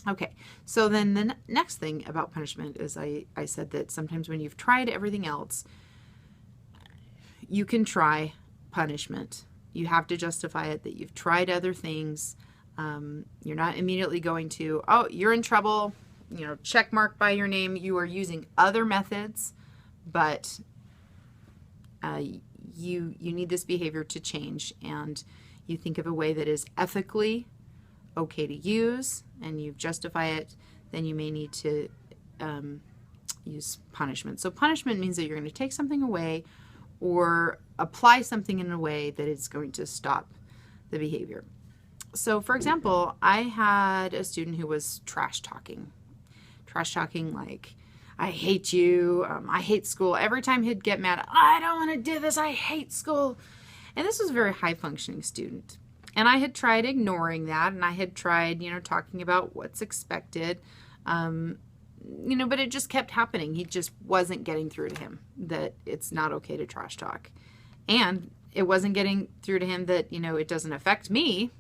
Okay, so then the next thing about punishment is I said that sometimes when you've tried everything else, you can try punishment. You have to justify it that you've tried other things. You're not immediately going to, oh, you're in trouble, check mark by your name. You are using other methods, but you need this behavior to change, and you think of a way that is ethically okay to use, and you justify it, then you may need to use punishment. So punishment means that you're going to take something away or apply something in a way that it's going to stop the behavior. So for example, I had a student who was trash talking like, I hate you, I hate school. Every time he'd get mad, I don't want to do this, I hate school. And this was a very high functioning student. And I had tried ignoring that, and I had tried, talking about what's expected, but it just kept happening. He just wasn't getting through to him that it's not okay to trash talk. And it wasn't getting through to him that, it doesn't affect me,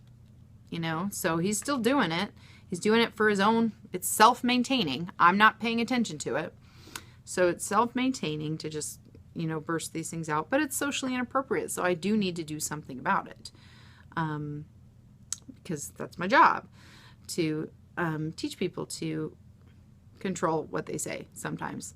so he's still doing it. He's doing it for his own, it's self-maintaining. I'm not paying attention to it. So it's self-maintaining to just, burst these things out, but it's socially inappropriate. So I do need to do something about it. Because that's my job, to teach people to control what they say sometimes.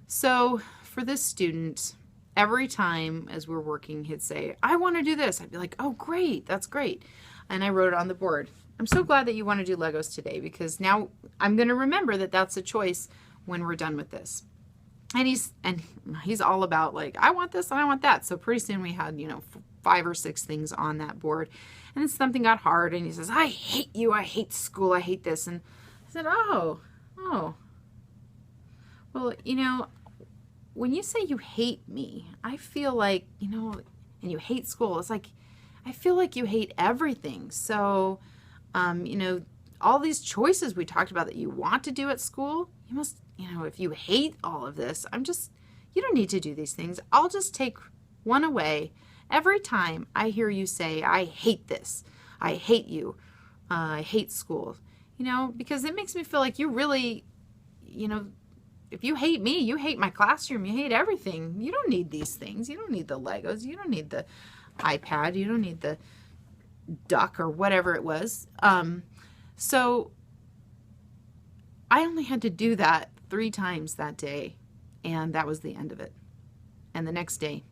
So for this student, every time as we're working, he'd say, I want to do this. I'd be like, oh, great, that's great. And I wrote it on the board. I'm so glad that you want to do Legos today, because now I'm going to remember that that's a choice when we're done with this. And he's all about like, I want this and I want that. So pretty soon we had, 5 or 6 things on that board. And then something got hard, and he says, I hate you, I hate school, I hate this. And I said, oh, well, when you say you hate me, I feel like, and you hate school, it's like, I feel like you hate everything. So, all these choices we talked about that you want to do at school, you must, if you hate all of this, you don't need to do these things. I'll just take one away every time I hear you say, I hate this, I hate you, I hate school, because it makes me feel like you really, if you hate me, you hate my classroom, you hate everything. You don't need these things. You don't need the Legos. You don't need the iPad. You don't need the duck or whatever it was. So I only had to do that 3 times that day, and that was the end of it. And the next day,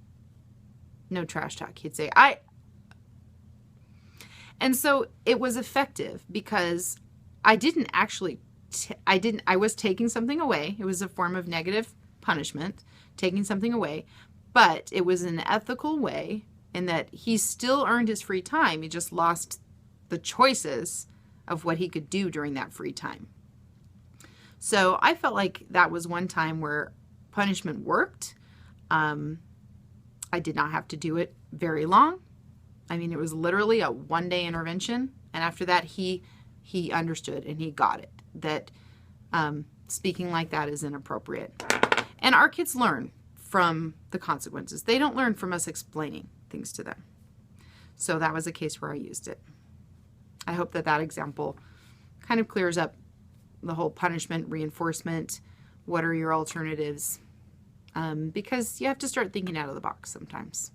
no trash talk. He'd say, and so it was effective because I didn't actually, I was taking something away. It was a form of negative punishment, taking something away, but it was an ethical way in that he still earned his free time. He just lost the choices of what he could do during that free time. So I felt like that was one time where punishment worked. I did not have to do it very long. I mean, it was literally a 1-day intervention. And after that, he understood and he got it, that speaking like that is inappropriate. And our kids learn from the consequences. They don't learn from us explaining things to them. So that was a case where I used it. I hope that example kind of clears up the whole punishment, reinforcement, what are your alternatives? Because you have to start thinking out of the box sometimes.